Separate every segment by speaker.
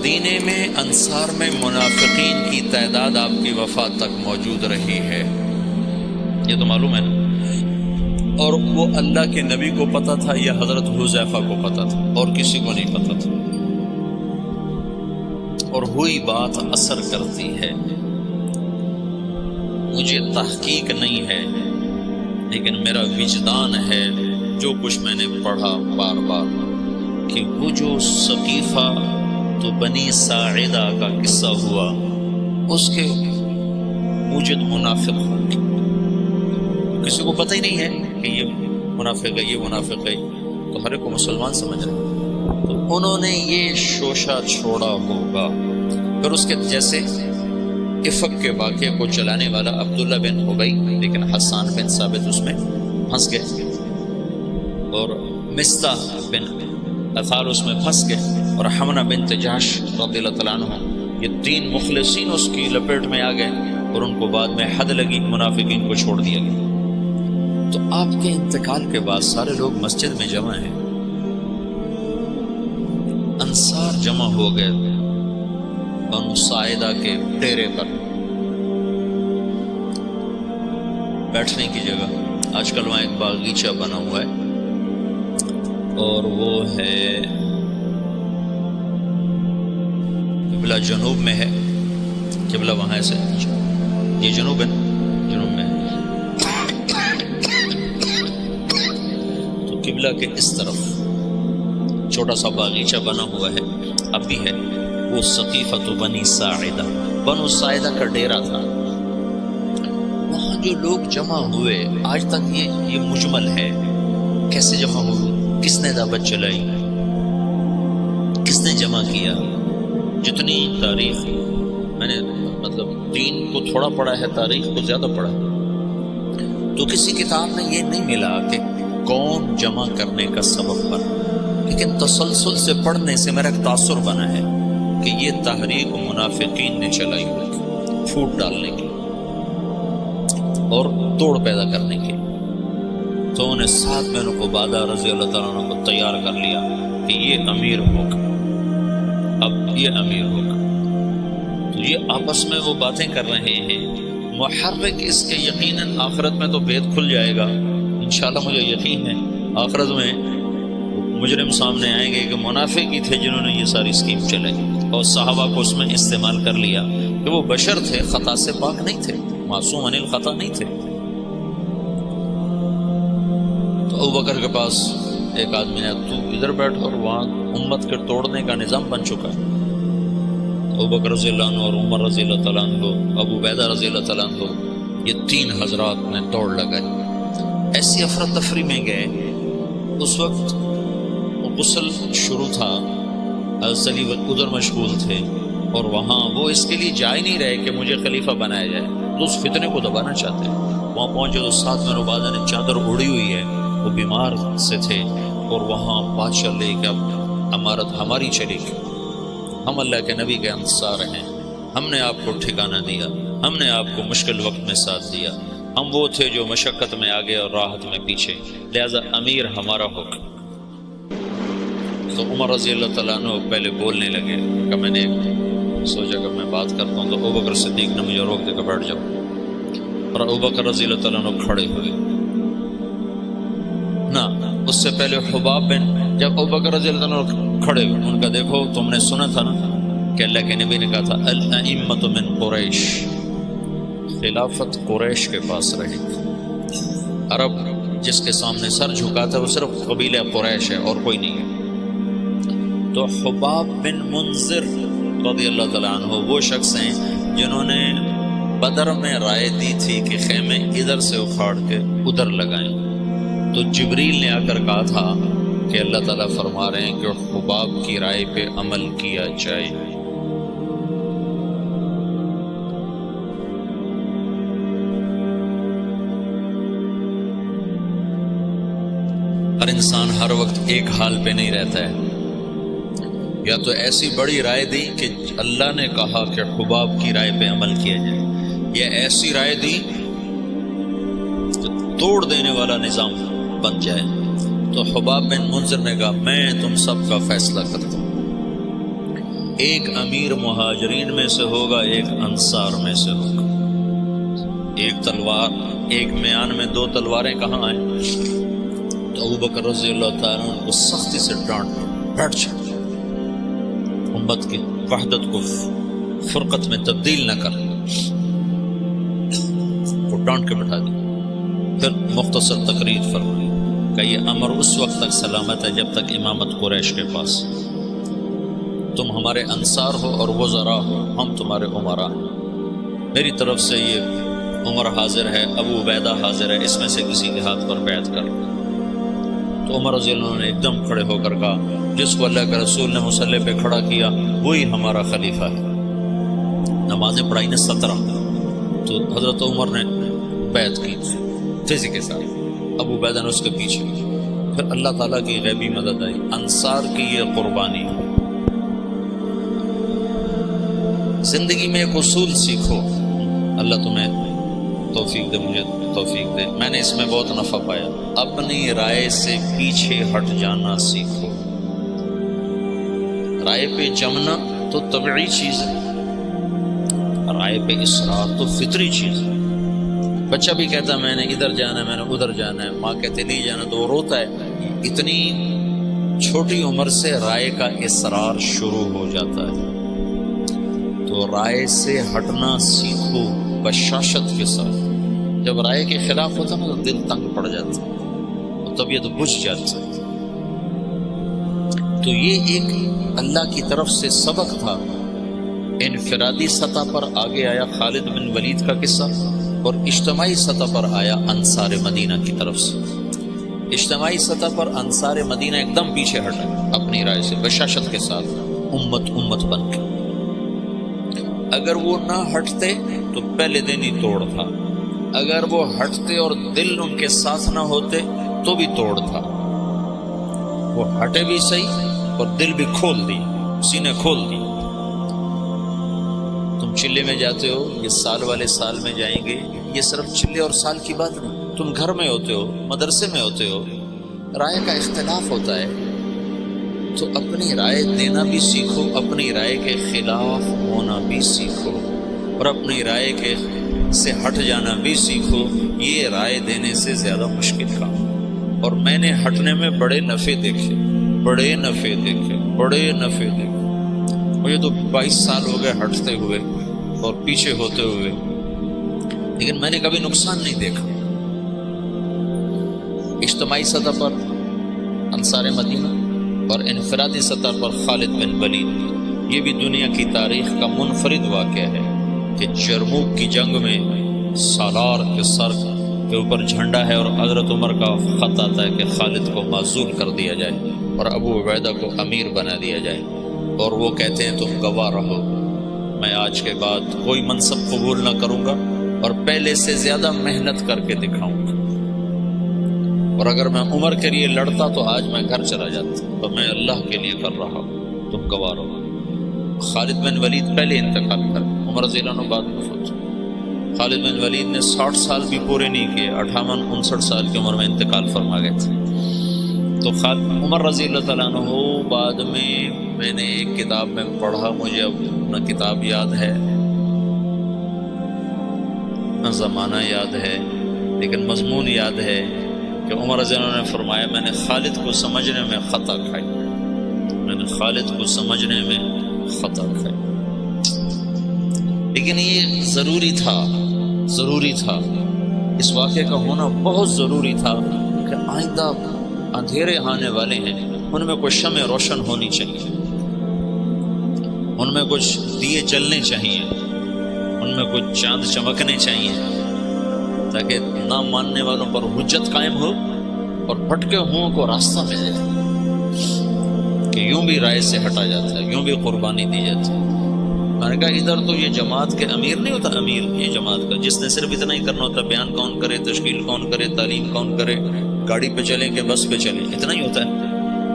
Speaker 1: مدینے میں انصار میں منافقین کی تعداد آپ کی وفات تک موجود رہی ہے، یہ تو معلوم ہے نا، اور وہ اللہ کے نبی کو پتہ تھا یا حضرت حذیفہ کو پتہ تھا اور کسی کو نہیں پتہ تھا، اور ہوئی بات اثر کرتی ہے۔ مجھے تحقیق نہیں ہے لیکن میرا وجدان ہے جو کچھ میں نے پڑھا بار بار کہ وہ جو ثقیفہ تو بنی ساعدہ کا قصہ ہوا، اس کے موجد منافق ہوں گے، کسی کو پتہ ہی نہیں ہے کہ یہ منافق ہے، یہ منافق ہے، تو ہر ایک کو مسلمان سمجھ رہے ہیں، تو انہوں نے یہ شوشہ چھوڑا ہوگا۔ پھر اس کے جیسے افق کے واقعے کو چلانے والا عبداللہ بن ابی، لیکن حسان بن ثابت اس میں پھنس گئے، اور مصطح بن اثار اس میں پھنس گئے، اور حمنہ بنت جحش رضی اللہ تعالیٰ عنہ، یہ تین مخلصین اس کی لپیٹ میں آ گئے، اور ان کو بعد میں حد لگی، منافقین کو چھوڑ دیا گیا۔ تو آپ کے انتقال کے بعد سارے لوگ مسجد میں جمع ہیں، انصار جمع ہو گئے بنو ساعدہ کے ڈیرے پر، بیٹھنے کی جگہ۔ آج کل وہاں ایک باغیچہ بنا ہوا ہے، اور وہ ہے قبلہ جنوب میں ہے، قبلہ وہاں سے یہ جنوب ہے نا، جنوب میں ہے، تو قبلہ کے اس طرف چھوٹا سا باغیچہ بنا ہوا ہے، اب بھی ہے، وہ ثقیفۃ بنی ساعدہ، بنو ساعدہ کا ڈیرا تھا۔ وہاں جو لوگ جمع ہوئے آج تک یہ مجمل ہے، کیسے جمع ہوئے، کس نے دعوت چلائی، کس نے جمع کیا۔ جتنی تاریخ میں نے مطلب دین کو تھوڑا پڑھا ہے، تاریخ کو زیادہ پڑھا ہے، تو کسی کتاب میں یہ نہیں ملا کہ کون جمع کرنے کا سبب بنا، لیکن تسلسل سے پڑھنے سے میرا ایک تاثر بنا ہے کہ یہ تحریک منافقین نے چلائی ہوئی، پھوٹ ڈالنے کی اور توڑ پیدا کرنے کی۔ تو انہیں ساتھ میں ان کو عبادہ رضی اللہ تعالیٰ عنہ کو تیار کر لیا کہ یہ امیر ہوگا، اب یہ امیر ہوگا۔ تو یہ آپس میں وہ باتیں کر رہے ہیں، محرک اس کے یقیناً آخرت میں تو بھید کھل جائے گا انشاءاللہ، مجھے یقین ہے آخرت میں مجرم سامنے آئیں گے کہ منافق ہی تھے جنہوں نے یہ ساری اسکیم چلائی، اور صحابہ کو اس میں استعمال کر لیا کہ وہ بشر تھے، خطا سے پاک نہیں تھے، معصوم عن الخطا نہیں تھے۔ تو ابوبکر کے پاس ایک آدمی نے، تو ادھر بیٹھ، اور وہاں امت کے توڑنے کا نظام بن چکا ہے۔ ابوبکر رضی اللہ عنہ اور عمر رضی اللہ تعالیٰ عنہ، ابو عبیدہ رضی اللہ تعالیٰ عنہ، یہ تین حضرات نے دوڑ لگائی، ایسی افراتفری میں گئے۔ اس وقت غسل شروع تھا، علی ادھر مشغول تھے، اور وہاں وہ اس کے لیے جا ہی نہیں رہے کہ مجھے خلیفہ بنایا جائے، تو اس فتنے کو دبانا چاہتے ہیں۔ وہاں پہنچے تو ساتھ میں عبادہ نے چادر اڑی ہوئی ہے، وہ بیمار سے تھے، اور وہاں بادشاہ لے کہ اب امارت ہماری چلے گی، ہم اللہ کے نبی کے انصار ہیں، ہم نے آپ کو ٹھکانہ دیا، ہم نے آپ کو مشکل وقت میں ساتھ دیا، ہم وہ تھے جو مشقت میں آگے اور راحت میں پیچھے، لہذا امیر ہمارا حکم۔ تو عمر رضی اللہ تعالیٰ عنہ پہلے بولنے لگے کہ میں نے سوچا کہ میں بات کرتا ہوں، تو ابوبکر صدیق نے مجھے روک دے کر بیٹھ جاؤ، اور ابوبکر رضی اللہ تعالیٰ عنہ کھڑے ہوئے۔ نہ اس سے پہلے حباب بن، جب ابوبکر رضی اللہ عنہ کھڑے ہوئے، ان کا دیکھو تم نے سنا تھا نا کہ اللہ کے نبی نے کہا تھا الائمۃ من قریش، خلافت قریش کے پاس رہے گی، عرب جس کے سامنے سر جھکاتا ہے وہ صرف قبیلہ قریش ہے اور کوئی نہیں ہے۔ تو حباب بن منذر رضی اللہ تعالیٰ عنہ وہ شخص ہیں جنہوں نے بدر میں رائے دی تھی کہ خیمے ادھر سے اکھاڑ کے ادھر لگائیں، تو جبریل نے آ کر کہا تھا کہ اللہ تعالیٰ فرما رہے ہیں کہ حباب کی رائے پہ عمل کیا جائے۔ ہر انسان ہر وقت ایک حال پہ نہیں رہتا ہے، یا تو ایسی بڑی رائے دی کہ اللہ نے کہا کہ حباب کی رائے پہ عمل کیا جائے، یا ایسی رائے دی کہ توڑ دینے والا نظام بن جائے۔ تو حباب بن منذر نے کہا میں تم سب کا فیصلہ کرتا ہوں، ایک امیر مہاجرین میں سے ہوگا، ایک انصار میں سے ہوگا۔ ایک تلوار، ایک میان میں دو تلواریں کہاں آئیں؟ تو ابوبکر رضی اللہ تعالیٰ عنہ کو سختی سے ڈانٹ بیٹھ جائے، امت کی وحدت کو فرقت میں تبدیل نہ کر، وہ ڈانٹ کے بٹھا دی۔ پھر مختصر تقریر فرمائی کہ یہ امر اس وقت تک سلامت ہے جب تک امامت قریش کے پاس، تم ہمارے انصار ہو اور وزراء ہو، ہم تمہارے امراء ہیں، میری طرف سے یہ عمر حاضر ہے، ابو عبیدہ حاضر ہے، اس میں سے کسی کے ہاتھ پر بیعت کر۔ تو عمر رضی اللہ عنہ نے ایک دم کھڑے ہو کر کہا جس کو اللہ کے رسول نے مصلی پہ کھڑا کیا وہی ہمارا خلیفہ ہے۔ نمازیں پڑھائی نے 17، تو حضرت عمر نے بیعت کی تیزی کے ساتھ، ابو عبیدہ نے اس کے پیچھے، پھر اللہ تعالیٰ کی غیبی مدد آئی۔ انصار کی یہ قربانی ہے۔ زندگی میں ایک اصول سیکھو، اللہ تمہیں توفیق دے، مجھے توفیق دے، میں نے اس میں بہت نفع پایا۔ اپنی رائے سے پیچھے ہٹ جانا سیکھو۔ رائے پہ جمنا تو طبعی چیز ہے، رائے پہ اصرار تو فطری چیز ہے۔ بچہ بھی کہتا ہے میں نے ادھر جانا ہے، میں نے ادھر جانا ہے، ماں کہتے نہیں جانا تو وہ روتا ہے۔ اتنی چھوٹی عمر سے رائے کا اصرار شروع ہو جاتا ہے، تو رائے سے ہٹنا سیکھو بشاشت کے ساتھ۔ جب رائے کے خلاف ہوتا ہے نا تو دل تنگ پڑ جاتا ہے اور طبیعت بجھ جاتی ہے۔ تو یہ ایک اللہ کی طرف سے سبق تھا۔ انفرادی سطح پر آگے آیا خالد بن ولید کا قصہ، اور اجتماعی سطح پر آیا انصار مدینہ کی طرف سے۔ اجتماعی سطح پر انصار مدینہ ایک دم پیچھے ہٹا اپنی رائے سے بشاشت کے ساتھ، امت بن کے۔ اگر وہ نہ ہٹتے تو پہلے دن ہی توڑ تھا، اگر وہ ہٹتے اور دل ان کے ساتھ نہ ہوتے تو بھی توڑ تھا۔ وہ ہٹے بھی صحیح اور دل بھی کھول دی، سینے کھول دی۔ تم چلے میں جاتے ہو، یہ سال والے سال میں جائیں گے، یہ صرف چلے اور سال کی بات نہیں، تم گھر میں ہوتے ہو، مدرسے میں ہوتے ہو، رائے کا اختلاف ہوتا ہے، تو اپنی رائے دینا بھی سیکھو، اپنی رائے کے خلاف ہونا بھی سیکھو، اور اپنی رائے کے سے ہٹ جانا بھی سیکھو۔ یہ رائے دینے سے زیادہ مشکل کام، اور میں نے ہٹنے میں بڑے نفع دیکھے، بڑے نفع دیکھے۔ مجھے تو 22 سال ہو گئے ہٹتے ہوئے اور پیچھے ہوتے ہوئے، لیکن میں نے کبھی نقصان نہیں دیکھا۔ اجتماعی سطح پر انصار مدینہ اور انفرادی سطح پر خالد بن ولید، یہ بھی دنیا کی تاریخ کا منفرد واقعہ ہے کہ جرموک کی جنگ میں سالار کے سر کے اوپر جھنڈا ہے اور حضرت عمر کا خط آتا ہے کہ خالد کو معزول کر دیا جائے اور ابو عبیدہ کو امیر بنا دیا جائے، اور وہ کہتے ہیں تم گواہ رہو، میں آج کے بعد کوئی منصب قبول نہ کروں گا اور پہلے سے زیادہ محنت کر کے دکھاؤں گا، اور اگر میں عمر کے لیے لڑتا تو آج میں گھر چلا جاتا، تو میں اللہ کے لیے کر رہا ہوں، تم گواہ رہو۔ خالد بن ولید پہلے انتقال کر، عمر رضی اللہ عنہ بعد میں فوت۔ خالد بن ولید نے 60 سال بھی پورے نہیں کیے، 58-59 سال کی عمر میں انتقال فرما گئے تھے۔ تو عمر رضی اللہ تعالیٰ عنہ بعد میں نے ایک کتاب میں پڑھا، مجھے اپنا کتاب یاد ہے، زمانہ یاد ہے، لیکن مضمون یاد ہے کہ عمر رضی اللہ عنہ نے فرمایا میں نے خالد کو سمجھنے میں خطا کھائی، لیکن یہ ضروری تھا، اس واقعے کا ہونا بہت ضروری تھا کہ آئندہ اندھیرے آنے والے ہیں، ان میں کوئی شمع روشن ہونی چاہیے، ان میں کچھ دیے جلنے چاہیے، ان میں کچھ چاند چمکنے چاہیے، تاکہ نہ ماننے والوں پر حجت قائم ہو اور بھٹکے ہوں کو راستہ مل جائے، کہ یوں بھی رائے سے ہٹا جاتا ہے، یوں بھی قربانی دی جاتی ہے۔ میں نے کہا ادھر تو یہ جماعت کے امیر نہیں ہوتا، امیر یہ جماعت کا جس نے صرف اتنا ہی کرنا ہوتا، بیان کون کرے، تشکیل کون کرے، تعلیم کون کرے، گاڑی پہ چلیں کہ بس پہ چلیں، اتنا ہی ہوتا ہے۔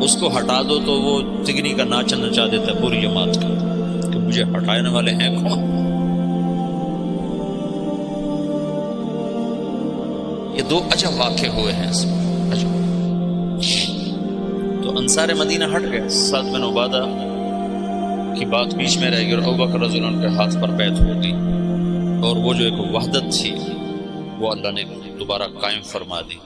Speaker 1: اس کو ہٹا دو تو وہ تگنی کا ناچ نچا دیتا ہے پوری جماعت کا، کہ مجھے ہٹانے والے ہیں کون۔ یہ دو عجب واقع ہوئے ہیں اس میں، عجب۔ تو انصار مدینہ ہٹ گئے، سعد بن عبادہ کی بات بیچ میں رہ گئی اور ابوبکر رضی اللہ عنہ کے ہاتھ پر بیعت ہو گئی، اور وہ جو ایک وحدت تھی وہ اللہ نے دوبارہ قائم فرما دی۔